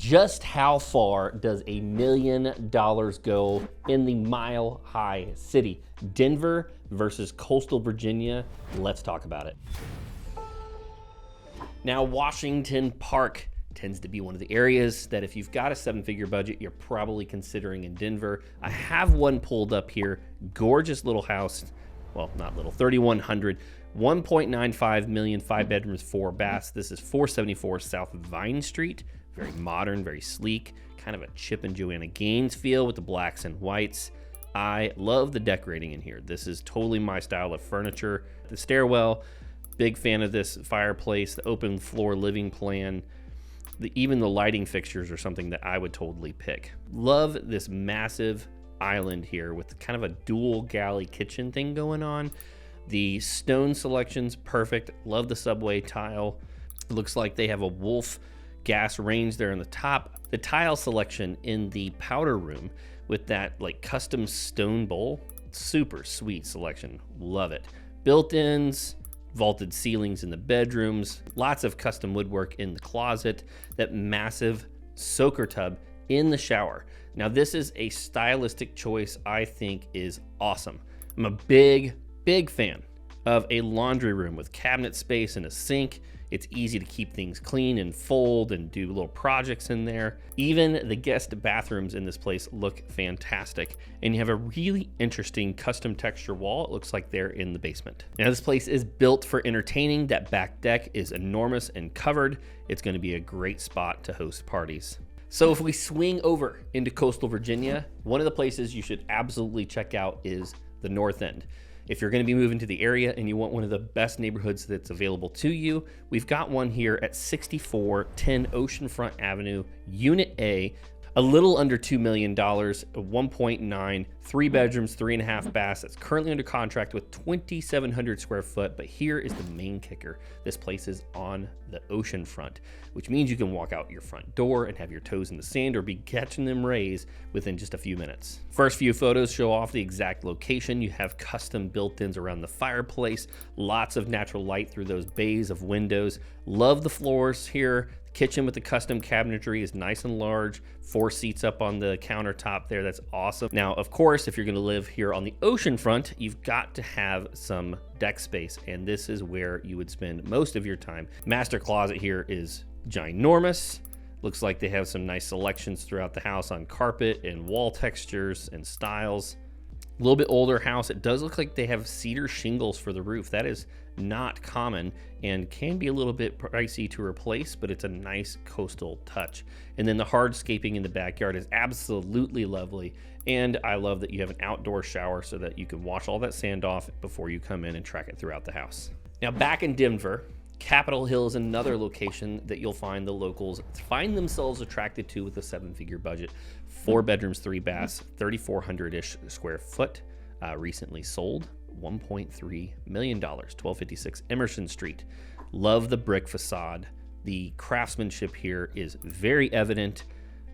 Just how far does $1 million go in the Mile High City? Denver versus coastal Virginia. Let's talk about it. Now, Washington Park tends to be one of the areas that if you've got a 7-figure budget, you're probably considering in Denver. I have one pulled up here. Gorgeous little house. Well, not little, 3,100, 1.95 million, 5 bedrooms, 4 baths. This is 474 South Vine Street. Very modern, very sleek, kind of a Chip and Joanna Gaines feel with the blacks and whites. I love the decorating in here. This is totally my style of furniture. The stairwell, big fan of this fireplace, the open floor living plan. Even the lighting fixtures are something that I would totally pick. Love this massive island here with kind of a dual galley kitchen thing going on. The stone selection's perfect. Love the subway tile. It looks like they have a Wolf gas range there on the top. The tile selection in the powder room with that like custom stone bowl, super sweet selection. Love it. Built-ins, vaulted ceilings in the bedrooms, lots of custom woodwork in the closet, that massive soaker tub in the shower. Now this is a stylistic choice I think is awesome. I'm a big fan of a laundry room with cabinet space and a sink. It's easy to keep things clean and fold and do little projects in there. Even the guest bathrooms in this place look fantastic. And you have a really interesting custom texture wall. It looks like they're in the basement. Now this place is built for entertaining. That back deck is enormous and covered. It's going to be a great spot to host parties. So if we swing over into coastal Virginia, one of the places you should absolutely check out is the North End. If you're going to be moving to the area and you want one of the best neighborhoods that's available to you, we've got one here at 6410 Oceanfront Avenue, Unit A, a little under $2 million, 1.9, 3 bedrooms, 3.5 baths. That's currently under contract with 2,700 square foot. But here is the main kicker. This place is on the ocean front, which means you can walk out your front door and have your toes in the sand or be catching them rays within just a few minutes. First few photos show off the exact location. You have custom built-ins around the fireplace, lots of natural light through those bays of windows. Love the floors here. Kitchen with the custom cabinetry is nice and large. 4 seats up on the countertop there. That's awesome. Now, of course, if you're going to live here on the ocean front, you've got to have some deck space, and this is where you would spend most of your time. Master closet here is ginormous. Looks like they have some nice selections throughout the house on carpet and wall textures and styles. A little bit older house. It does look like they have cedar shingles for the roof. That is not common and can be a little bit pricey to replace, but it's a nice coastal touch. And then the hardscaping in the backyard is absolutely lovely. And I love that you have an outdoor shower so that you can wash all that sand off before you come in and track it throughout the house. Now back in Denver, Capitol Hill is another location that you'll find the locals find themselves attracted to with a 7-figure budget. 4 bedrooms, 3 baths, 3,400-ish square foot, recently sold. $1.3 million, 1256 Emerson Street. Love the brick facade. The craftsmanship here is very evident.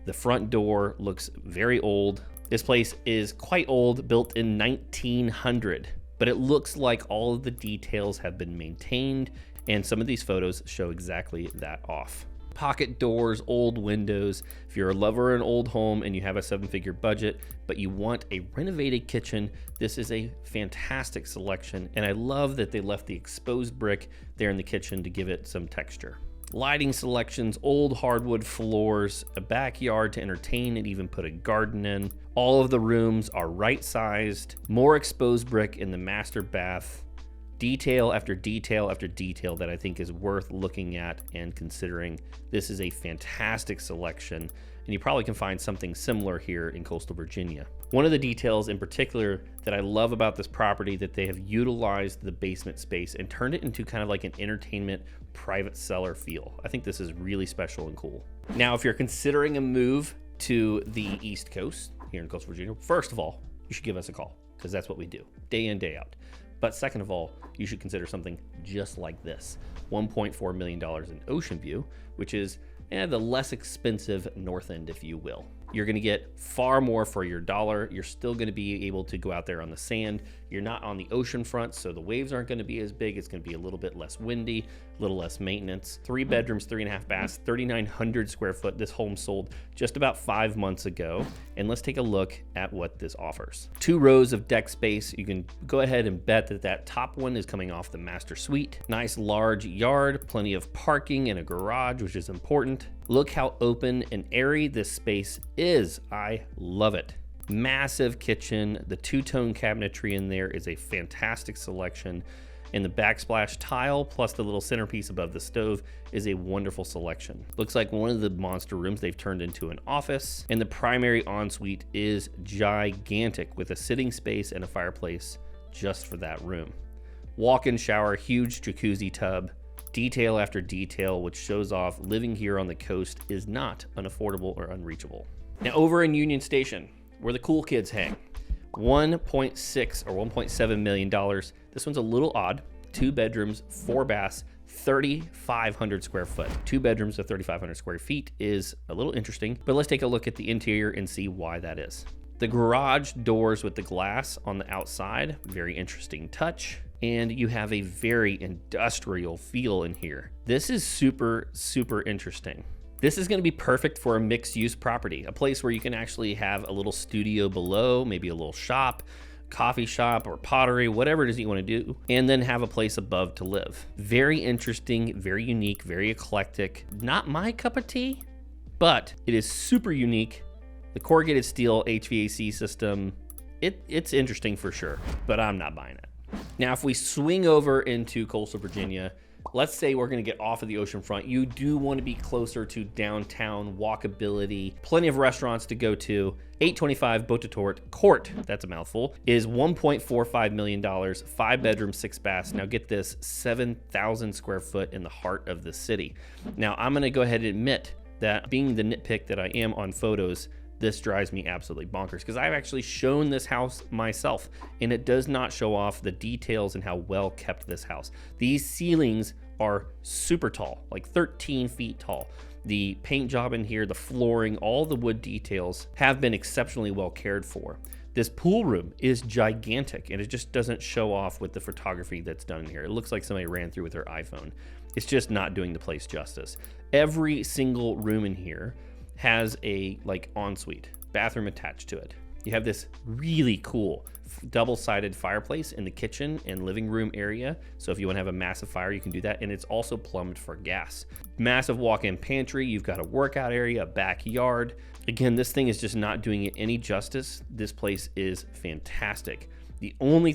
The front door looks very old. This place is quite old, built in 1900, but it looks like all of the details have been maintained, and some of these photos show exactly that off. Pocket doors, old windows. If you're a lover of an old home and you have a 7-figure budget, but you want a renovated kitchen, this is a fantastic selection. And I love that they left the exposed brick there in the kitchen to give it some texture. Lighting selections, old hardwood floors, a backyard to entertain and even put a garden in. All of the rooms are right-sized, more exposed brick in the master bath. Detail after detail after detail that I think is worth looking at and considering. This is a fantastic selection, and you probably can find something similar here in coastal Virginia. One of the details in particular that I love about this property that they have utilized the basement space and turned it into kind of like an entertainment private cellar feel. I think this is really special and cool. Now, if you're considering a move to the East Coast here in coastal Virginia, first of all, you should give us a call because that's what we do day in, day out. But second of all, you should consider something just like this. $1.4 million in Ocean View, which is the less expensive North End, if you will. You're gonna get far more for your dollar. You're still gonna be able to go out there on the sand. You're not on the ocean front, so the waves aren't gonna be as big. It's gonna be a little bit less windy. little less maintenance. 3 bedrooms, 3.5 baths, 3,900 square foot. This home sold just about 5 months ago. And let's take a look at what this offers. 2 rows of deck space. You can go ahead and bet that that top one is coming off the master suite. Nice large yard, plenty of parking and a garage, which is important. Look how open and airy this space is. I love it. Massive kitchen. The 2-tone cabinetry in there is a fantastic selection. And the backsplash tile plus the little centerpiece above the stove is a wonderful selection. Looks like one of the monster rooms they've turned into an office. And the primary ensuite is gigantic with a sitting space and a fireplace just for that room. Walk-in shower, huge jacuzzi tub, detail after detail, which shows off living here on the coast is not unaffordable or unreachable. Now over in Union Station, where the cool kids hang, $1.6 or $1.7 million. This one's a little odd. 2 bedrooms, 4 baths, 3,500 square foot. 2 bedrooms of 3,500 square feet is a little interesting, but let's take a look at the interior and see why that is. The garage doors with the glass on the outside, very interesting touch. And you have a very industrial feel in here. This is super, super interesting. This is going to be perfect for a mixed use property, a place where you can actually have a little studio below, maybe a little shop, coffee shop or pottery, whatever it is you want to do, and then have a place above to live. Very interesting, very unique, very eclectic. Not my cup of tea, but it is super unique. The corrugated steel HVAC system, it's interesting for sure, but I'm not buying it. Now, if we swing over into coastal Virginia, let's say we're going to get off of the ocean front. You do want to be closer to downtown walkability, plenty of restaurants to go to. 825 Beautetort Court, that's a mouthful, is $1.45 million, 5 bedrooms, 6 baths. Now get this, 7,000 square foot in the heart of the city. Now I'm going to go ahead and admit that being the nitpick that I am on photos, this drives me absolutely bonkers because I've actually shown this house myself and it does not show off the details and how well kept this house. These ceilings are super tall, like 13 feet tall. The paint job in here, the flooring, all the wood details have been exceptionally well cared for. This pool room is gigantic and it just doesn't show off with the photography that's done in here. It looks like somebody ran through with their iPhone. It's just not doing the place justice. Every single room in here has a ensuite bathroom attached to it. You have this really cool double-sided fireplace in the kitchen and living room area. So if you want to have a massive fire, you can do that. And it's also plumbed for gas. Massive walk-in pantry. You've got a workout area, a backyard. Again, this thing is just not doing it any justice. This place is fantastic. The only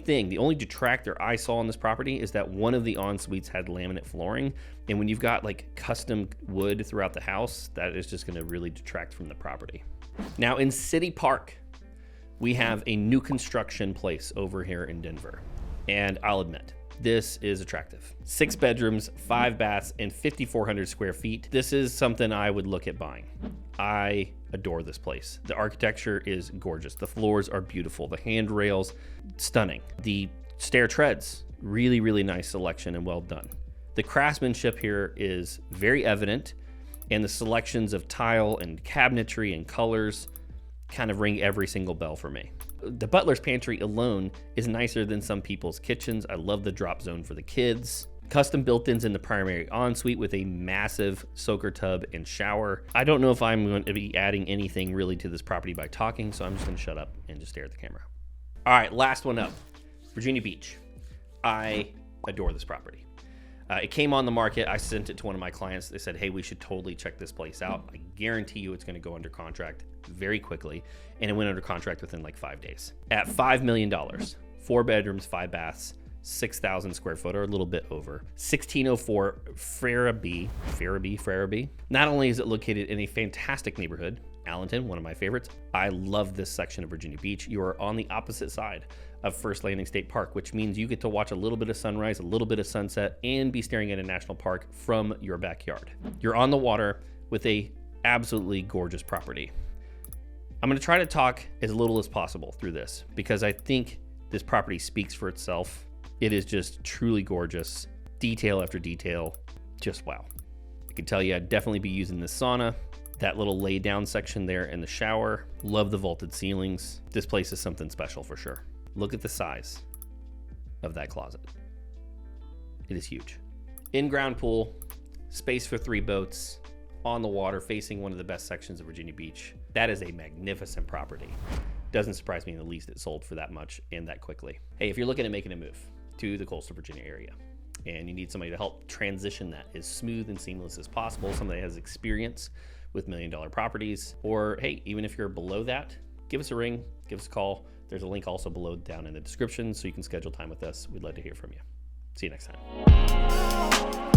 detractor I saw on this property is that one of the en-suites had laminate flooring. And when you've got custom wood throughout the house, that is just gonna really detract from the property. Now in City Park, we have a new construction place over here in Denver. And I'll admit, this is attractive. 6 bedrooms, 5 baths, and 5,400 square feet. This is something I would look at buying. I adore this place. The architecture is gorgeous. The floors are beautiful. The handrails, stunning. The stair treads, really, really nice selection and well done. The craftsmanship here is very evident, and the selections of tile and cabinetry and colors kind of ring every single bell for me. The butler's pantry alone is nicer than some people's kitchens. I love the drop zone for the kids. Custom built-ins in the primary ensuite with a massive soaker tub and shower. I don't know if I'm going to be adding anything really to this property by talking, so I'm just going to shut up and just stare at the camera. All right, last one up, Virginia Beach. I adore this property. It came on the market. I sent it to one of my clients. They said, hey, we should totally check this place out. I guarantee you it's going to go under contract very quickly. And it went under contract within 5 days. At $5 million, 4 bedrooms, 5 baths, 6,000 square foot or a little bit over. 1604 Farabee. Not only is it located in a fantastic neighborhood, Allenton, one of my favorites. I love this section of Virginia Beach. You are on the opposite side of First Landing State Park, which means you get to watch a little bit of sunrise, a little bit of sunset, and be staring at a national park from your backyard. You're on the water with a absolutely gorgeous property. I'm gonna try to talk as little as possible through this because I think this property speaks for itself. It is just truly gorgeous, detail after detail, just wow. I can tell you I'd definitely be using this sauna. That little lay down section there in the shower. Love the vaulted ceilings. This place is something special for sure. Look at the size of that closet. It is huge. In-ground pool, space for 3 boats, on the water, facing one of the best sections of Virginia Beach. That is a magnificent property. Doesn't surprise me in the least it sold for that much and that quickly. Hey, if you're looking at making a move to the coastal Virginia area and you need somebody to help transition that as smooth and seamless as possible, somebody that has experience with $1 million properties, or hey, even if you're below that, give us a ring, give us a call. There's a link also below down in the description so you can schedule time with us. We'd love to hear from you. See you next time.